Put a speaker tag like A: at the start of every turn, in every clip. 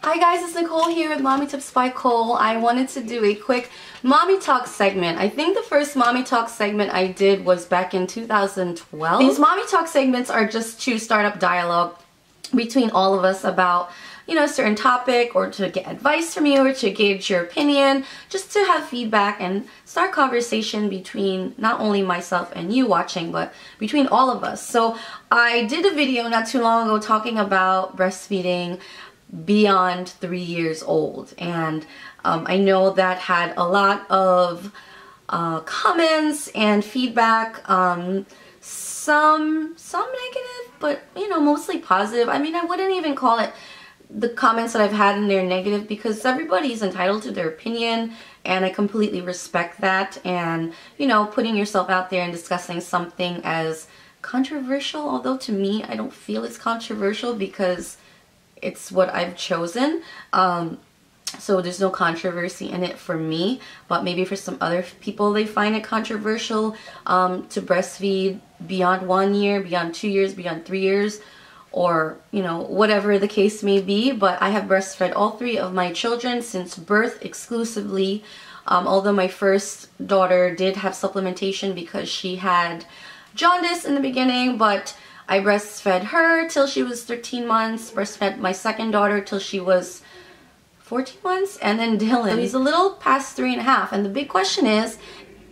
A: Hi guys, it's Nicole here with Mommy Tips by Cole. I wanted to do a quick mommy talk segment. I think the first mommy talk segment I did was back in 2012. These mommy talk segments are just to start up dialogue between all of us about, you know, a certain topic, or to get advice from you, or to gauge your opinion, just to have feedback and start conversation between not only myself and you watching, but between all of us. So I did a video not too long ago talking about breastfeeding beyond 3 years old, and I know that had a lot of comments and feedback, some negative, but you know, mostly positive. I mean, I wouldn't even call it the comments that I've had in there negative, because everybody's entitled to their opinion and I completely respect that. And you know, putting yourself out there and discussing something as controversial, although to me I don't feel it's controversial because it's what I've chosen, so there's no controversy in it for me. But maybe for some other people, they find it controversial to breastfeed beyond 1 year, beyond 2 years, beyond 3 years, or you know, whatever the case may be. But I have breastfed all 3 of my children since birth exclusively, although my first daughter did have supplementation because she had jaundice in the beginning, but I breastfed her till she was 13 months, breastfed my second daughter till she was 14 months, and then Dylan. So he's a little past 3.5, and the big question is,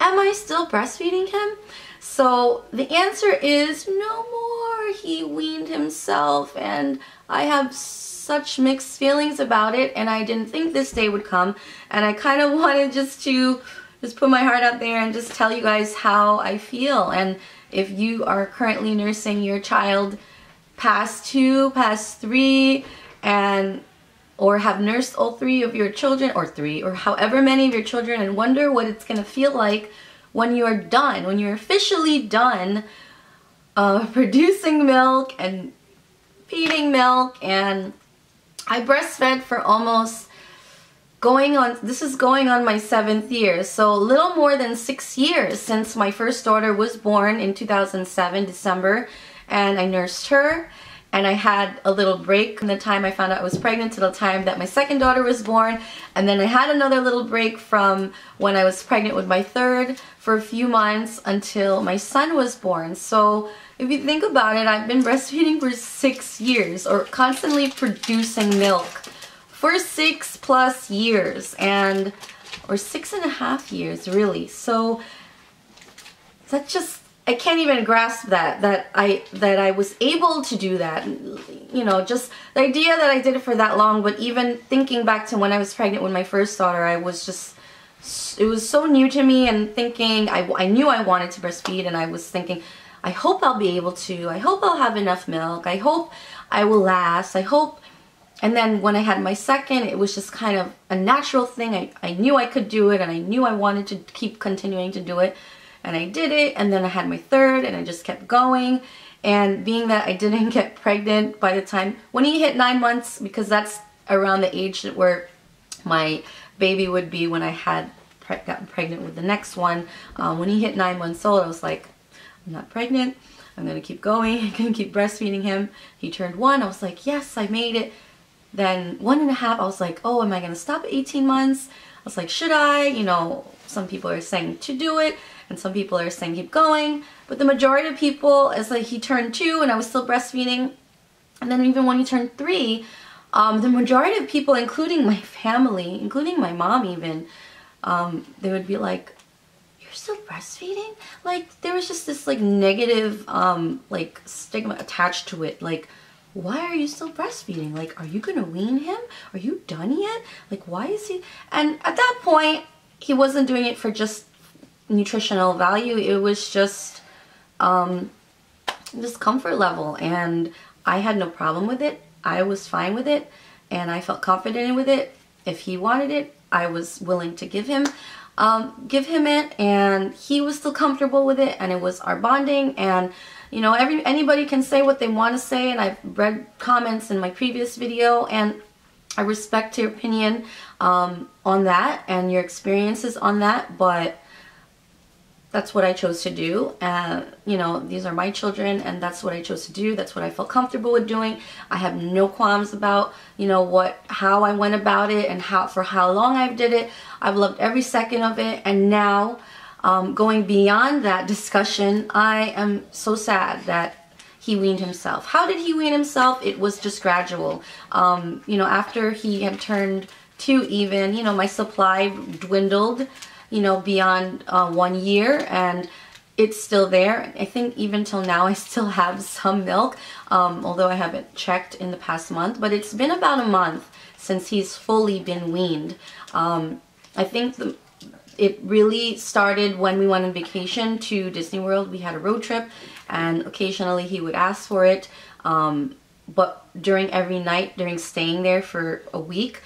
A: am I still breastfeeding him? So the answer is no more. He weaned himself, and I have such mixed feelings about it, and I didn't think this day would come, and I kind of wanted just to put my heart out there and just tell you guys how I feel. And if you are currently nursing your child past 2, past 3, and or have nursed all 3 of your children, or 3, or however many of your children, and wonder what it's gonna feel like when you're done, when you're officially done producing milk and feeding milk. And I breastfed for almost this is going on my 7th year, so a little more than 6 years since my first daughter was born in 2007, December, and I nursed her, and I had a little break from the time I found out I was pregnant to the time that my second daughter was born, and then I had another little break from when I was pregnant with my third for a few months until my son was born. So if you think about it, I've been breastfeeding for 6 years, or constantly producing milk for 6+ years, and or 6.5 years really. So that just, I can't even grasp that I was able to do that. You know, just the idea that I did it for that long. But even thinking back to when I was pregnant with my first daughter, I was just, it was so new to me, and thinking I knew I wanted to breastfeed, and I was thinking, I hope I'll be able to, I hope I'll have enough milk, I hope I will last, I hope. And then when I had my second, it was just kind of a natural thing. I knew I could do it, and I knew I wanted to keep continuing to do it, and I did it. And then I had my third, and I just kept going. And being that I didn't get pregnant by the time, when he hit 9 months, because that's around the age where my baby would be when I had gotten pregnant with the next one. When he hit 9 months old, I was like, I'm not pregnant. I'm going to keep going. I'm going to keep breastfeeding him. He turned 1. I was like, yes, I made it. Then 1.5, I was like, oh, am I going to stop at 18 months? I was like, should I? You know, some people are saying to do it, and some people are saying keep going. But the majority of people, it's like he turned 2 and I was still breastfeeding. And then even when he turned 3, the majority of people, including my family, including my mom even, they would be like, you're still breastfeeding? Like, there was just this like negative like stigma attached to it. Like, why are you still breastfeeding? Like, are you gonna wean him? Are you done yet? Like, why is he? And at that point, he wasn't doing it for just nutritional value. It was just comfort level, and I had no problem with it. I was fine with it, and I felt confident with it. If he wanted it, I was willing to give him it, and he was still comfortable with it, and it was our bonding. And you know, anybody can say what they want to say, and I've read comments in my previous video, and I respect your opinion on that and your experiences on that. But that's what I chose to do. And you know, these are my children, and that's what I chose to do. That's what I felt comfortable with doing. I have no qualms about, you know, how I went about it and for how long I did it. I've loved every second of it. And now, going beyond that discussion, I am so sad that he weaned himself. How did he wean himself? It was just gradual. You know, after he had turned 2 even, you know, my supply dwindled, you know, beyond 1 year, and it's still there. I think even till now I still have some milk, although I haven't checked in the past month, but it's been about a month since he's fully been weaned. I think it really started when we went on vacation to Disney World. We had a road trip, and occasionally he would ask for it, but during every night, during staying there for a week,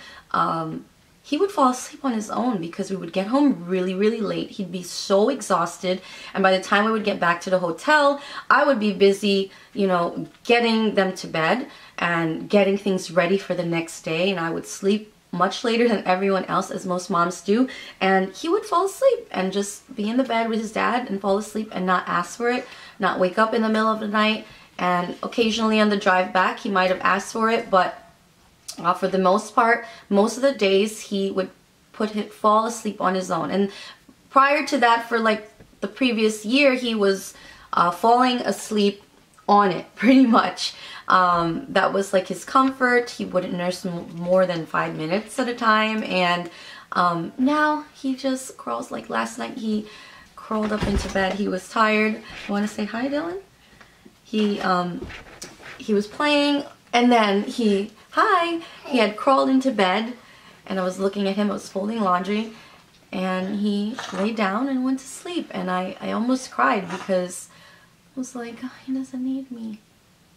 A: he would fall asleep on his own because we would get home really, really late. He'd be so exhausted, and by the time we would get back to the hotel, I would be busy, you know, getting them to bed and getting things ready for the next day, and I would sleep much later than everyone else, as most moms do, and he would fall asleep and just be in the bed with his dad and fall asleep and not ask for it, not wake up in the middle of the night. And occasionally on the drive back he might have asked for it, but for the most part, most of the days he would fall asleep on his own. And prior to that, for like the previous year, he was falling asleep on it pretty much. That was like his comfort. He wouldn't nurse more than 5 minutes at a time, and now he just crawls. Like last night he crawled up into bed. He was tired. You want to say hi, Dylan? He was playing, and then he had crawled into bed, and I was looking at him. I was folding laundry, and he laid down and went to sleep, and I almost cried because I was like, oh, he doesn't need me.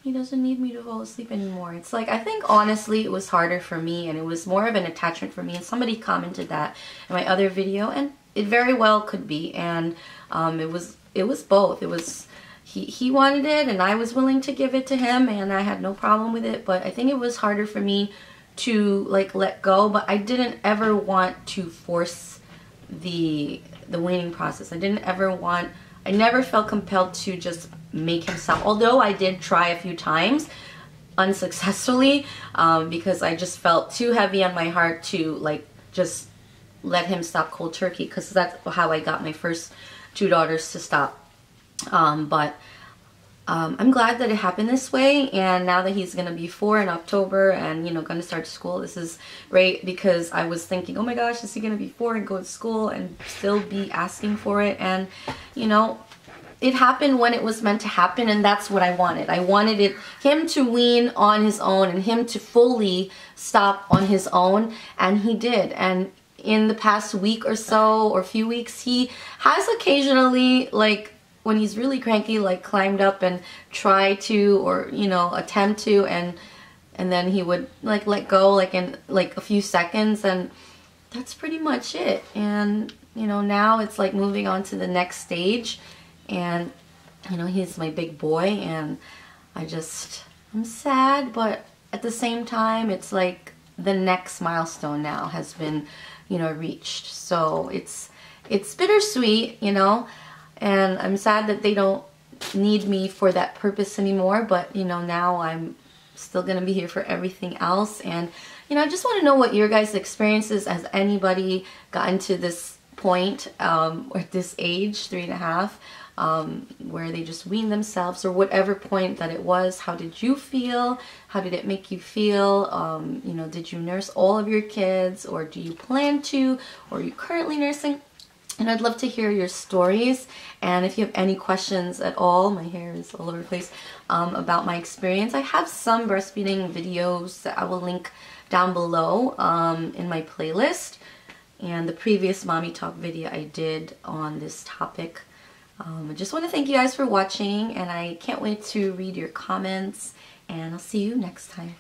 A: He doesn't need me to fall asleep anymore. It's like, I think honestly it was harder for me, and it was more of an attachment for me, and somebody commented that in my other video, and it very well could be. And it was both. It was he wanted it, and I was willing to give it to him, and I had no problem with it. But I think it was harder for me to like let go, but I didn't ever want to force the weaning process. I never felt compelled to just make him stop, although I did try a few times unsuccessfully, because I just felt too heavy on my heart to like just let him stop cold turkey, because that's how I got my first 2 daughters to stop. But I'm glad that it happened this way, and now that he's gonna be 4 in October and, you know, gonna start school, this is great, because I was thinking, oh my gosh, is he gonna be 4 and go to school and still be asking for it? And you know, it happened when it was meant to happen, and that's what I wanted. I wanted him to wean on his own and him to fully stop on his own, and he did. And in the past week or so, or few weeks, he has occasionally, like when he's really cranky, like climbed up and tried to, or you know, attempt to, and then he would like let go like in like a few seconds, and that's pretty much it. And you know, now it's like moving on to the next stage. And you know, he's my big boy, and I'm sad, but at the same time it's like the next milestone now has been, you know, reached. So it's bittersweet, you know, and I'm sad that they don't need me for that purpose anymore, but you know, now I'm still gonna be here for everything else. And you know, I just want to know what your guys' experiences. Has anybody gotten to this point, or this age, 3.5, where they just wean themselves, or whatever point that it was? How did you feel? How did it make you feel? You know, did you nurse all of your kids, or do you plan to, or are you currently nursing? And I'd love to hear your stories. And if you have any questions at all, my hair is all over the place, about my experience, I have some breastfeeding videos that I will link down below in my playlist, and the previous Mommy Talk video I did on this topic. I just want to thank you guys for watching, and I can't wait to read your comments, and I'll see you next time.